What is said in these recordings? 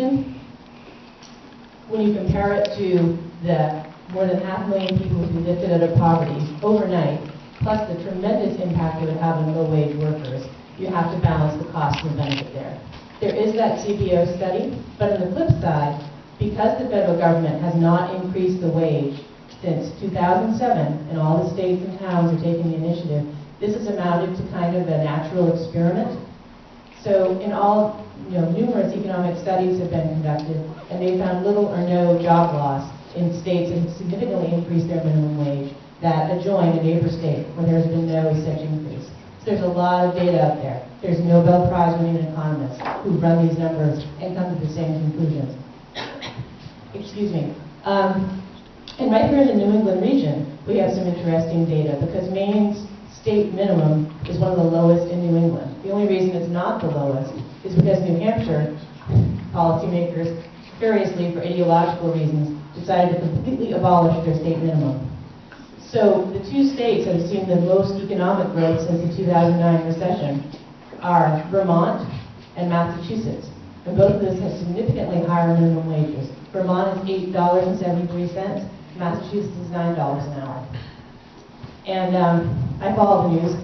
region, when you compare it to the more than 500,000 people who lifted out of poverty overnight, plus the tremendous impact it would have on low-wage workers, you have to balance the cost and the benefit there. There is that CBO study, but on the flip side, because the federal government has not increased the wage since 2007, and all the states and towns are taking the initiative, this has amounted to kind of a natural experiment. So in all, numerous economic studies have been conducted, and they found little or no job loss in states that have significantly increased their minimum wage that adjoin a neighbor state where there's been no such increase. So there's a lot of data out there. There's Nobel Prize winning economists who run these numbers and come to the same conclusions. Excuse me. And right here in the New England region, we have some interesting data because Maine's state minimum is one of the lowest in New England. The only reason it's not the lowest is because New Hampshire policymakers, variously for ideological reasons, decided to completely abolish their state minimum. So the two states that have seen the most economic growth since the 2009 recession are Vermont and Massachusetts. And both of those have significantly higher minimum wages. Vermont is $8.73, Massachusetts is $9 an hour. And I follow the news,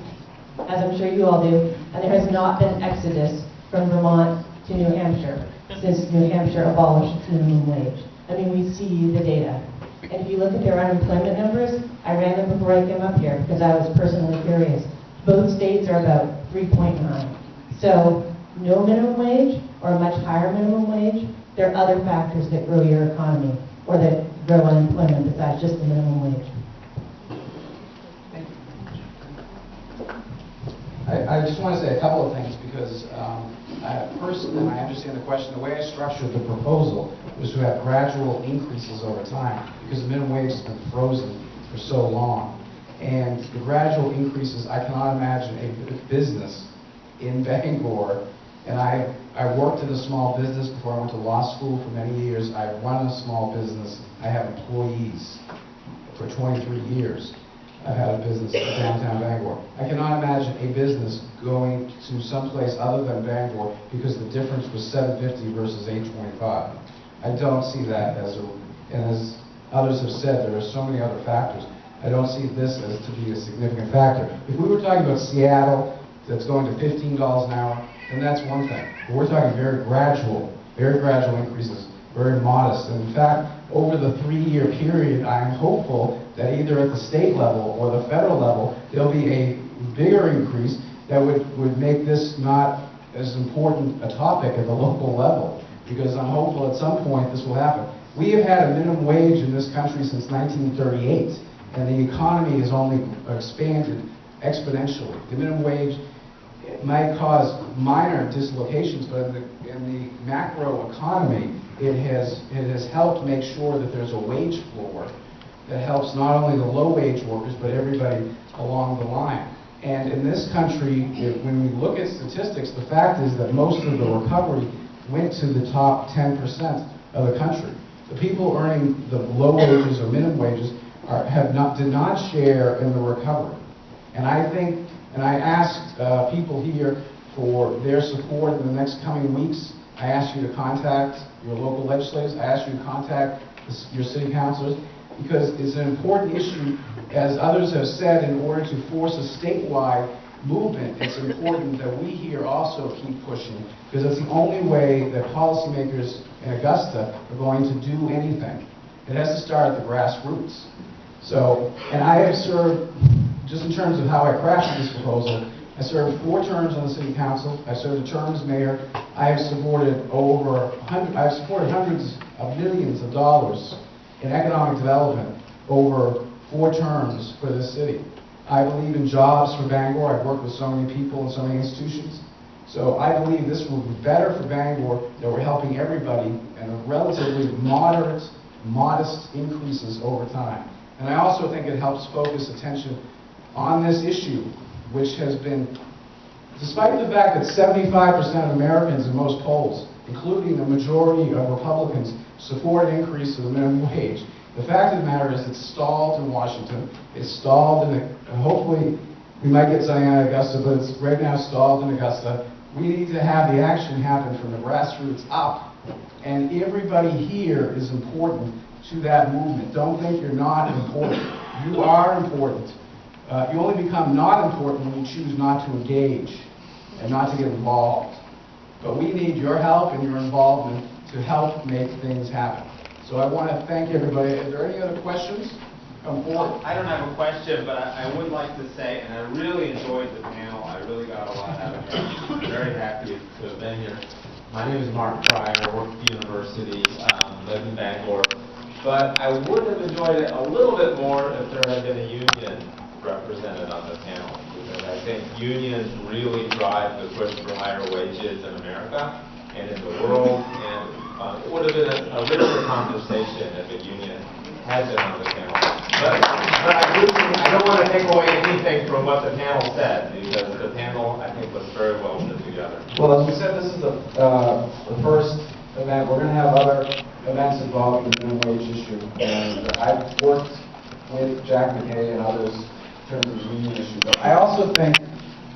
as I'm sure you all do, and there has not been exodus from Vermont to New Hampshire since New Hampshire abolished its minimum wage. I mean, we see the data. And if you look at their unemployment numbers, I ran them before I came up here because I was personally curious. Both states are about 3.9. So no minimum wage or a much higher minimum wage, there are other factors that grow your economy or that grow unemployment besides just the minimum wage. I just want to say a couple of things because first, and I understand the question, the way I structured the proposal was to have gradual increases over time because the minimum wage has been frozen for so long. And the gradual increases, I cannot imagine a business in Bangor, and I worked in a small business before I went to law school for many years. I run a small business. I have employees for 23 years. I've had a business in downtown Bangor. I cannot imagine a business going to someplace other than Bangor because the difference was $7.50 versus $8.25. I don't see that and as others have said, there are so many other factors. I don't see this as to be a significant factor. If we were talking about Seattle, that's going to $15 an hour, then that's one thing. But we're talking very gradual increases, very modest. And in fact, over the 3-year period, I am hopeful that either at the state level or the federal level, there'll be a bigger increase that would make this not as important a topic at the local level. Because I'm hopeful at some point this will happen. We have had a minimum wage in this country since 1938, and the economy has only expanded exponentially. The minimum wage might cause minor dislocations, but in the macro economy, it has helped make sure that there's a wage floor that helps not only the low-wage workers, but everybody along the line. And in this country, when we look at statistics, the fact is that most of the recovery went to the top 10% of the country. The people earning the low wages or minimum wages did not share in the recovery. And I think, and I asked people here for their support in the next coming weeks. I asked you to contact your local legislators. I asked you to contact your city councilors because it's an important issue, as others have said, in order to force a statewide movement. It's important that we here also keep pushing because it's the only way that policymakers in Augusta are going to do anything. It has to start at the grassroots. So, and I have served, just in terms of how I crafted this proposal, I served 4 terms on the city council. I served a term as mayor. I have supported hundreds of millions of dollars in economic development over 4 terms for this city. I believe in jobs for Bangor. I've worked with so many people and so many institutions. So I believe this will be better for Bangor, that we're helping everybody and relatively modest increases over time. And I also think it helps focus attention on this issue, which has been, despite the fact that 75% of Americans in most polls, including the majority of Republicans, support an increase of the minimum wage. The fact of the matter is it's stalled in Washington, it's stalled in, hopefully we might get something out of Augusta, but it's right now stalled in Augusta. We need to have the action happen from the grassroots up, And everybody here is important to that movement. Don't think you're not important. You are important. You only become not important when you choose not to engage and not to get involved. But we need your help and your involvement to help make things happen. So I want to thank everybody. Is there any other questions? Come forward. I don't have a question, but I would like to say, and I really enjoyed the panel. I really got a lot out of it. I'm very happy to have been here. My name is Mark Pryor. I work at the university, live in Bangor. But I would have enjoyed it a little bit more if there had been a union represented on the panel, because I think unions really drive the push for higher wages in America and in the world, and it would have been a richer conversation if a union had been on the panel. But I don't want to take away anything from what the panel said, because the panel, I think, was very well put together. Well, as we said, this is the first event. We're going to have other events involving the minimum wage issue. And I've worked with Jack McKay and others in terms of the union issue. But I also think,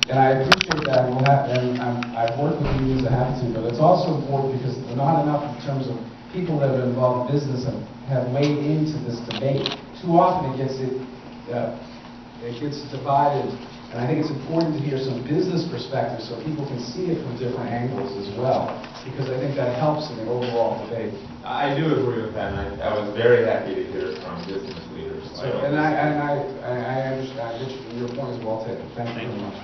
and I appreciate that, I've worked with unions that have to, but it's also important because they're not enough in terms of people that are involved in business and have weighed into this debate. Too often it gets divided, and I think it's important to hear some business perspectives so people can see it from different angles as well, because I think that helps in the overall debate. I do agree with that, and I was very happy to hear from business leaders. So, and I understand, your point is well taken. Thank you very much.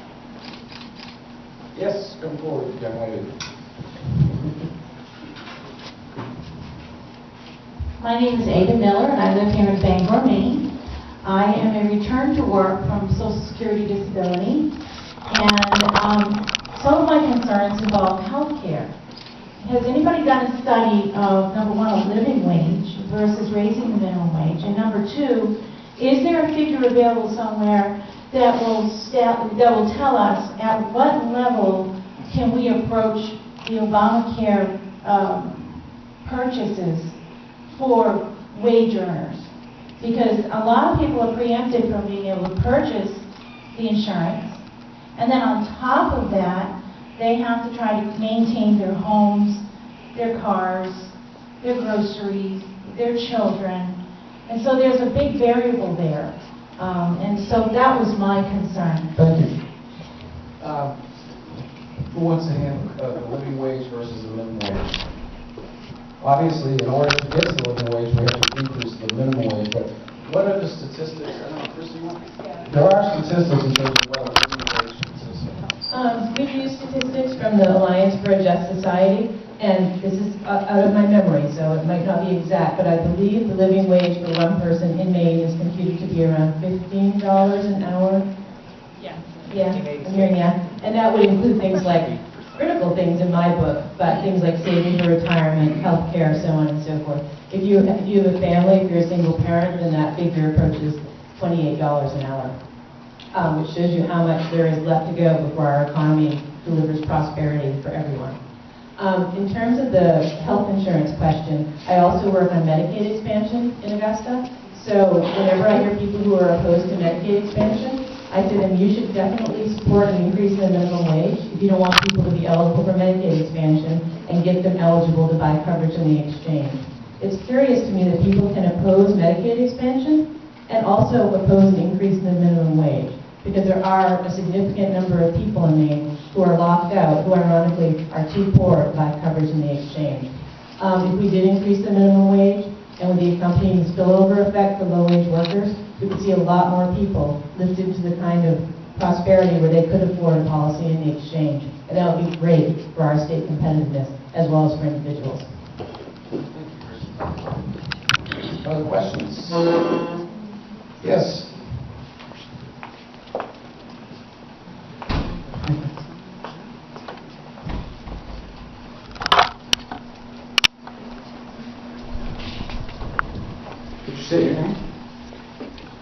Yes, come forward, young lady. My name is Ada Miller, and I live here in Bangor, Maine. I am a return to work from Social Security Disability, and some of my concerns involve health care. Has anybody done a study of, number one, a living wage versus raising the minimum wage? And number two, is there a figure available somewhere that will tell us at what level can we approach the Obamacare purchases for wage earners? Because a lot of people are preempted from being able to purchase the insurance, and then on top of that, they have to try to maintain their homes, their cars, their groceries, their children, and so there's a big variable there. And so that was my concern. Thank you. Who wants to handle the living wage versus the minimum wage? Obviously, in order to get to the living wage, we have to increase the minimum wage. But what are the statistics? I don't know, Christy, there are statistics in terms of what a living wage consists of. We've used statistics from the Alliance for a Just Society, and this is out of my memory, so it might not be exact, but I believe the living wage for one person in Maine is computed to be around $15 an hour. Yeah, I'm hearing that. And that would include things like critical things in my book, but things like saving for retirement, health care, so on and so forth. If you have a family, if you're a single parent, then that figure approaches $28 an hour, which shows you how much there is left to go before our economy delivers prosperity for everyone. In terms of the health insurance question, I also work on Medicaid expansion in Augusta. So whenever I hear people who are opposed to Medicaid expansion, I say to them, you should definitely support an increase in the minimum wage if you don't want people to be eligible for Medicaid expansion and get them eligible to buy coverage in the exchange. It's curious to me that people can oppose Medicaid expansion and also oppose an increase in the minimum wage, because there are a significant number of people in Maine who are locked out, who ironically are too poor to buy coverage in the exchange. If we did increase the minimum wage, and with the accompanying spillover effect for low-wage workers, we would see a lot more people lifted to the kind of prosperity where they could afford a policy in the exchange. And that would be great for our state competitiveness, as well as for individuals. Other questions? Yes. Could you say your name?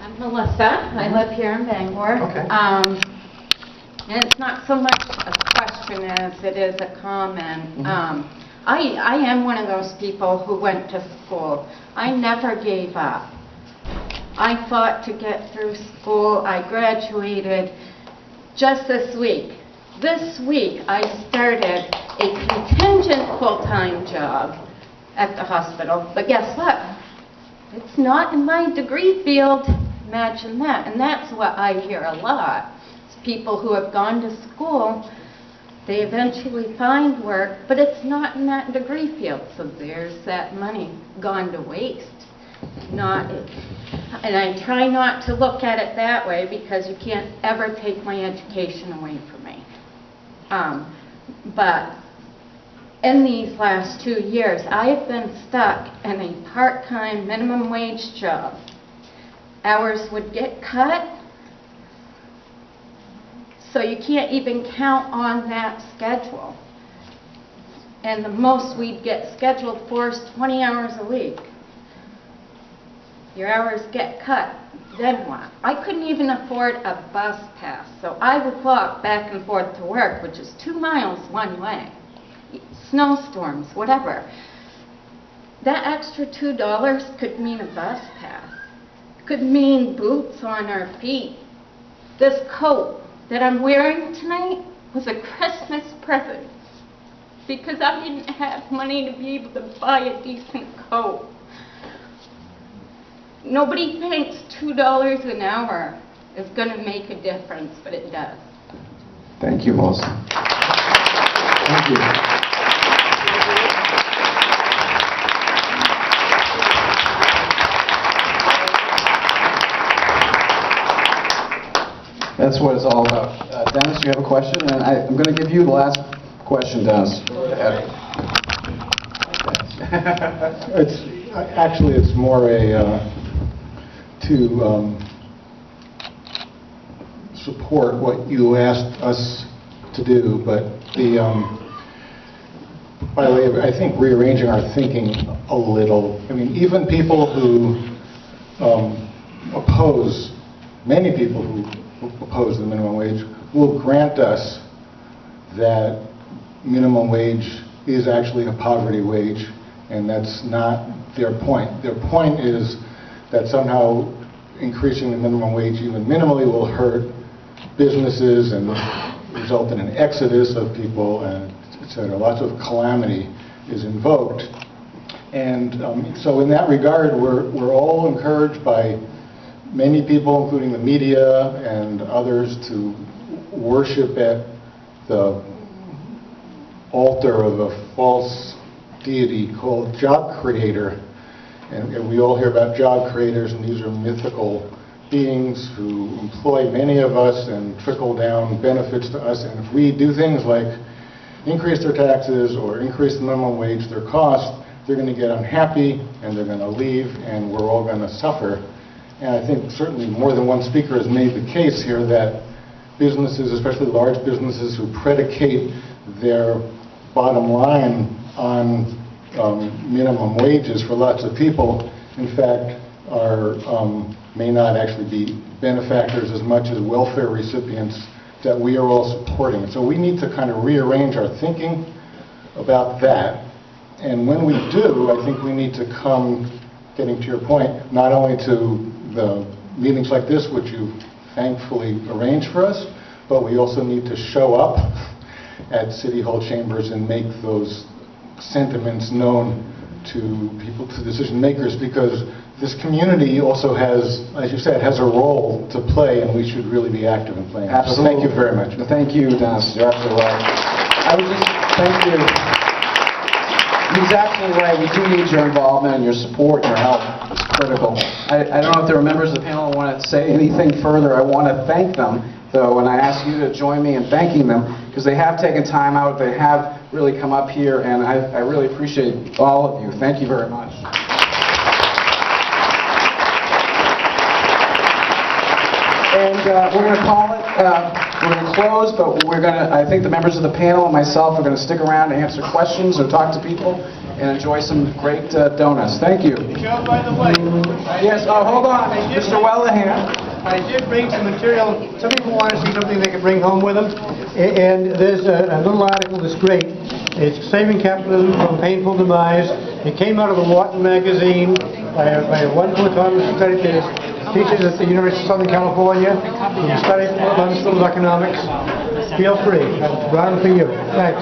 I'm Melissa. I live here in Bangor. Okay. And it's not so much a question as it is a comment. I am one of those people who went to school. I never gave up. I fought to get through school. I graduated just this week. This week I started a contingent full-time job at the hospital, but guess what? It's not in my degree field. Imagine that. And that's what I hear a lot. It's people who have gone to school, they eventually find work, but it's not in that degree field. So there's that money gone to waste. And I try not to look at it that way because you can't ever take my education away from me. But in these last 2 years, I have been stuck in a part-time minimum wage job. Hours would get cut, so you can't even count on that schedule. And the most we'd get scheduled for is 20 hours a week. Your hours get cut, then what? I couldn't even afford a bus pass, so I would walk back and forth to work, which is 2 miles one way. Snowstorms, whatever. That extra $2 could mean a bus pass, could mean boots on our feet. This coat that I'm wearing tonight was a Christmas present because I didn't have money to be able to buy a decent coat. Nobody thinks $2 an hour is going to make a difference, but it does. Thank you, Melissa. Thank you. That's what it's all about. Dennis, you have a question? And I'm going to give you the last question, Dennis. Go ahead. It's more to support what you asked us to do, but by the way, I think rearranging our thinking a little. I mean, even people who oppose, many people who oppose the minimum wage will grant us that minimum wage is actually a poverty wage, and that's not their point. Their point is that somehow increasing the minimum wage even minimally will hurt businesses and result in an exodus of people, and et cetera. Lots of calamity is invoked. And so in that regard, we're all encouraged by many people, including the media and others, to worship at the altar of a false deity called job creator. And we all hear about job creators, and these are mythical beings who employ many of us and trickle down benefits to us. And if we do things like increase their taxes or increase the minimum wage, their cost, they're going to get unhappy and they're going to leave, and we're all going to suffer. And I think certainly more than one speaker has made the case here that businesses, especially large businesses who predicate their bottom line on minimum wages for lots of people, in fact, may not actually be benefactors as much as welfare recipients that we are all supporting. So we need to kind of rearrange our thinking about that. And when we do, I think we need to come, getting to your point, not only to the meetings like this, which you thankfully arranged for us, but we also need to show up at City Hall chambers and make those sentiments known to people, to decision makers, because this community also has, as you said, has a role to play, and we should really be active in playing. Absolutely. So thank you very much. Thank you, Dennis. You're absolutely right. I would just thank you. He's absolutely right. We do need your involvement and your support and your help. It's critical. I don't know if there are members of the panel who want to say anything further. I want to thank them, though, and I ask you to join me in thanking them, because they have taken time out. They have really come up here, and I really appreciate all of you. Thank you very much. And we're going to call it, we're going to close, but I think the members of the panel and myself are going to stick around to answer questions or talk to people and enjoy some great donuts. Thank you. Joe, by the way. Yes, hold on, Mr. Wellehan. I did bring some material. Some people want to see something they can bring home with them. And there's a little article that's great. It's Saving Capitalism from Painful Demise. It came out of the Wharton magazine by a wonderful economist who studied this. Teaches at the University of Southern California. He studied London School of Economics. feel free. I brought them for you. Thanks.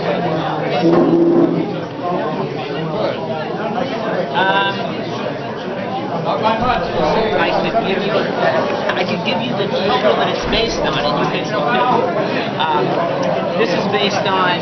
I could give you the number that it's based on, and you can. This is based on